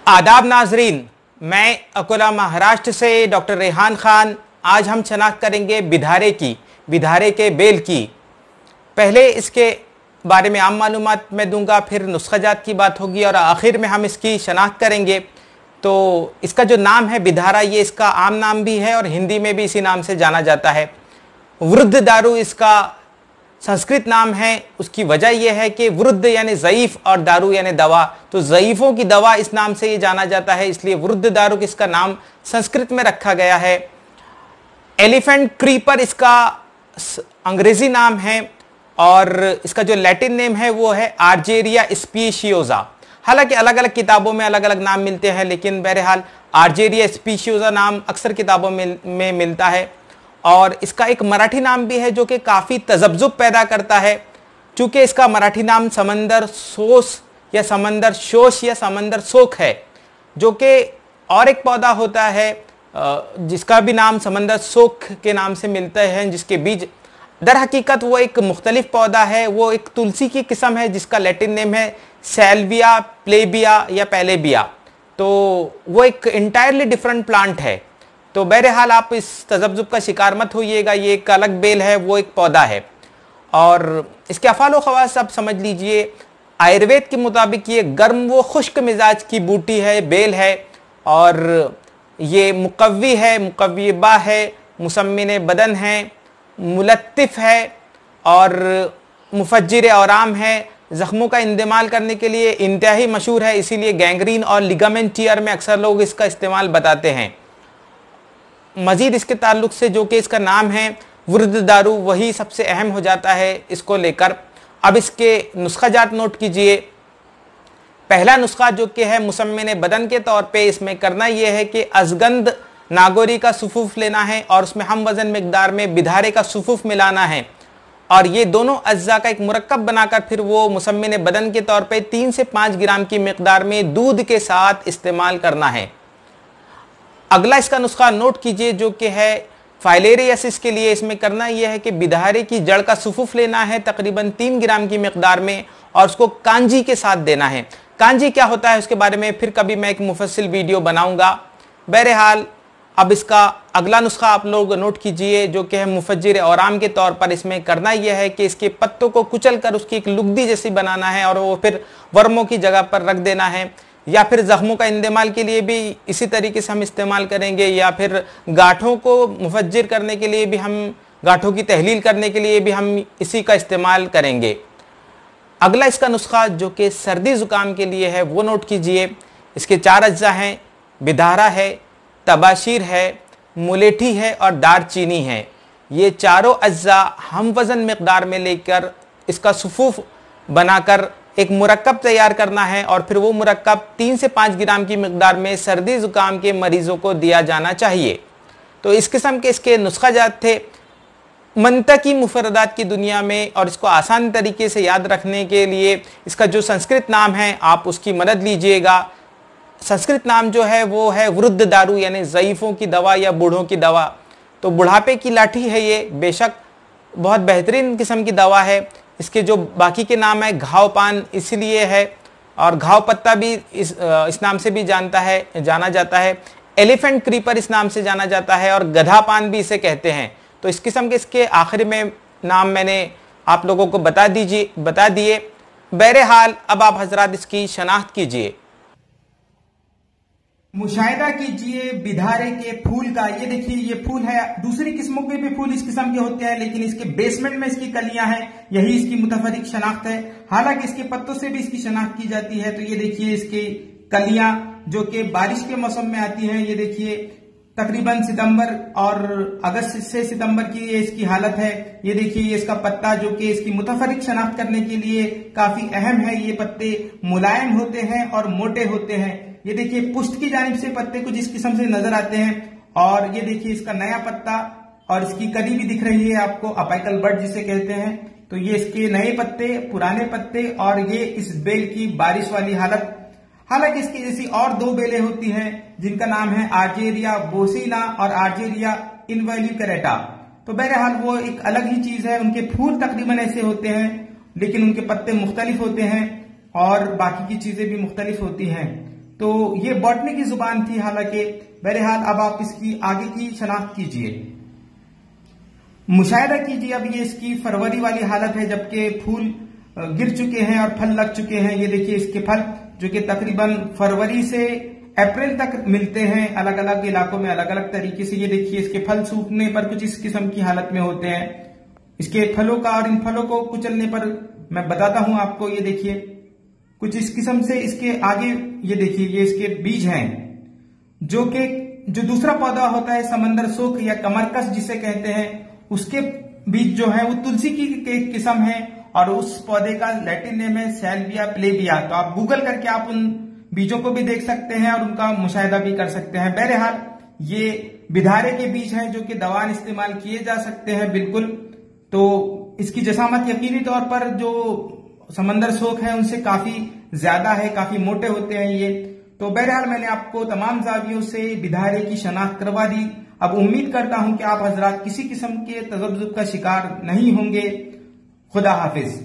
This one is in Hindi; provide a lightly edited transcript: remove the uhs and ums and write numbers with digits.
आदाब नाजरीन, मैं अकोला महाराष्ट्र से डॉक्टर रेहान खान। आज हम शनाख्त करेंगे बिधारे के बेल की। पहले इसके बारे में आम मालूमात मैं दूंगा, फिर नुस्खाजात की बात होगी और आखिर में हम इसकी शनाख्त करेंगे। तो इसका जो नाम है बिधारा, ये इसका आम नाम भी है और हिंदी में भी इसी नाम से जाना जाता है। वृद्ध दारू इसका संस्कृत नाम है। उसकी वजह यह है कि वृद्ध यानी ज़ईफ़ और दारू यानी दवा, तो ज़ईफ़ों की दवा इस नाम से ये जाना जाता है, इसलिए वृद्ध दारू इसका नाम संस्कृत में रखा गया है। एलिफेंट क्रीपर इसका अंग्रेजी नाम है और इसका जो लैटिन नेम है वो है आर्जेरिया स्पीशियोजा। हालांकि अलग अलग किताबों में अलग अलग नाम मिलते हैं, लेकिन बहरहाल आर्जेरिया स्पीशियोजा नाम अक्सर किताबों में मिलता है। और इसका एक मराठी नाम भी है जो कि काफ़ी तजब्जुब पैदा करता है, चूँकि इसका मराठी नाम समंदर सोस या समंदर शोश या समंदर सोख है, जो कि और एक पौधा होता है जिसका भी नाम समंदर सोख के नाम से मिलते हैं, जिसके बीज दर हकीकत वो एक मुख्तलिफ पौधा है। वो एक तुलसी की किस्म है जिसका लैटिन नेम है सैल्विया प्लेबिया या पैलेबिया। तो वो एक इंटायरली डिफरेंट प्लांट है। तो बहरहाल आप इस तजब्जुब का शिकार मत होइएगा, ये एक अलग बेल है, वो एक पौधा है। और इसके अफ़ाल व ख़वास आप समझ लीजिए, आयुर्वेद के मुताबिक ये गर्म व खुश्क मिजाज की बूटी है, बेल है, और ये मुकव्वी है, मुकव्विबा है, मुसम्मिन बदन है, मुलत्तिफ़ है और मुफज्जिर औराम है। ज़ख्मों का इंतमाल करने के लिए इंतहाई मशहूर है, इसीलिए गैंग्रीन और लिगामेंट टियर में अक्सर लोग इसका इस्तेमाल बताते हैं। मज़ीद इसके ताल्लुक़ से जो कि इसका नाम है वृद्ध दारू, वही सबसे अहम हो जाता है इसको लेकर। अब इसके नुस्खाजात नोट कीजिए। पहला नुस्खा जो कि है मुसम्मिन बदन के तौर पे, इसमें करना यह है कि अजगंद नागोरी का सुफूफ लेना है और उसमें हम वज़न मिकदार में बिधारे का सुफूफ मिलाना है और ये दोनों अज्जा का एक मुरक्कब बनाकर फिर वो मुसम्मिन बदन के तौर पे 3 से 5 ग्राम की मिकदार में दूध के साथ इस्तेमाल करना है। अगला इसका नुस्खा नोट कीजिए जो कि है फाइलेरियासिस के लिए। इसमें करना यह है कि बिधारे की जड़ का सुफूफ लेना है तकरीबन 3 ग्राम की मिकदार में और उसको कांजी के साथ देना है। कांजी क्या होता है उसके बारे में फिर कभी मैं एक मुफस्सिल वीडियो बनाऊंगा। बहरहाल अब इसका अगला नुस्खा आप लोग नोट कीजिए जो कि है मुफज्जिर औराम के तौर पर। इसमें करना यह है कि इसके पत्तों को कुचल कर उसकी एक लुगदी जैसी बनाना है और वो फिर वर्मों की जगह पर रख देना है, या फिर ज़ख्मों का इंतमाल के लिए भी इसी तरीके से हम इस्तेमाल करेंगे, या फिर गांठों को मुफज्जिर करने के लिए भी हम, गांठों की तहलील करने के लिए भी हम इसी का इस्तेमाल करेंगे। अगला इसका नुस्खा जो कि सर्दी ज़ुकाम के लिए है वो नोट कीजिए। इसके 4 अज्जा हैं, बिधारा है, तबाशीर है, मुलेठी है और दारचीनी है। ये चारों अज्जा हम वज़न मिकदार में लेकर इसका सुफूफ बनाकर एक मुरक्कब तैयार करना है और फिर वो मुरक्कब 3 से 5 ग्राम की मिकदार में सर्दी ज़ुकाम के मरीज़ों को दिया जाना चाहिए। तो इस किस्म के इसके नुस्खाजात थे मंतकी मुफरदात की दुनिया में, और इसको आसान तरीके से याद रखने के लिए इसका जो संस्कृत नाम है आप उसकी मदद लीजिएगा। संस्कृत नाम जो है वो है वृद्ध दारू यानी ज़ईफ़ों की दवा या बूढ़ों की दवा। तो बुढ़ापे की लाठी है ये, बेशक बहुत बेहतरीन किस्म की दवा है। इसके जो बाकी के नाम है घाव पान इसलिए है, और घाव पत्ता भी इस नाम से भी जाना जाता है। एलिफेंट क्रीपर इस नाम से जाना जाता है और गधा पान भी इसे कहते हैं। तो इस किस्म के इसके आखिर में नाम मैंने आप लोगों को बता दिए। बहरहाल अब आप हजरात इसकी शनाख्त कीजिए। मुशाहिदा कीजिए बिधारे के फूल का। ये देखिए ये फूल है, दूसरी किस्मों के भी फूल इस किस्म के होते हैं, लेकिन इसके बेसमेंट में इसकी कलियां हैं, यही इसकी मुतफरिक शनाख्त है। हालांकि इसके पत्तों से भी इसकी शनाख्त की जाती है। तो ये देखिए इसकी कलियां जो कि बारिश के मौसम में आती हैं, ये देखिए तकरीबन सितंबर और अगस्त से सितंबर की ये इसकी हालत है। ये देखिए ये इसका पत्ता जो कि इसकी मुतफरिक शनाख्त करने के लिए काफी अहम है। ये पत्ते मुलायम होते हैं और मोटे होते हैं। ये देखिए पुष्ट की जानिब से पत्ते कुछ इस किस्म से नजर आते हैं, और ये देखिए इसका नया पत्ता और इसकी कली भी दिख रही है आपको, अपाइकल बड जिसे कहते हैं। तो ये इसके नए पत्ते, पुराने पत्ते और ये इस बेल की बारिश वाली हालत। हालांकि इसकी जैसी और 2 बेलें होती हैं जिनका नाम है आर्जेरिया बोसीना और आर्जेरिया इनवैल्यूकरेटा। तो बहरहाल वो एक अलग ही चीज है। उनके फूल तकरीबन ऐसे होते हैं लेकिन उनके पत्ते मुख्तलिफ होते हैं और बाकी की चीजें भी मुख्तलिफ होती हैं। तो ये बॉटनी की जुबान थी हालांकि। बहरहाल अब आप इसकी आगे की शनाख्त कीजिए, मुशाहिदा कीजिए। अब ये इसकी फरवरी वाली हालत है जबकि फूल गिर चुके हैं और फल लग चुके हैं। ये देखिए इसके फल जो कि तकरीबन फरवरी से अप्रैल तक मिलते हैं, अलग अलग इलाकों में अलग अलग तरीके से। ये देखिए इसके फल सूखने पर कुछ इस किस्म की हालत में होते हैं। इसके फलों का और इन फलों को कुचलने पर मैं बताता हूं आपको। ये देखिए कुछ इस किस्म से इसके आगे ये देखिए ये इसके बीज हैं, जो दूसरा पौधा होता है समंदर सोख या कमरकस जिसे कहते हैं, उसके बीज जो है वो तुलसी की एक किस्म है और उस पौधे का लैटिन नेम है सैल्विया प्लेबिया। तो आप गूगल करके आप उन बीजों को भी देख सकते हैं और उनका मुशाहिदा भी कर सकते हैं। बहरहाल ये बिधारे के बीज हैं जो कि दवान इस्तेमाल किए जा सकते हैं बिल्कुल। तो इसकी जसामत यकीनी तौर पर जो समंदर सोख है उनसे काफी ज्यादा है, काफी मोटे होते हैं ये। तो बहरहाल मैंने आपको तमाम जावियों से बिधारे की शनाख्त करवा दी। अब उम्मीद करता हूं कि आप हजरात किसी किस्म के तजब्जुब का शिकार नहीं होंगे। खुदा हाफिज।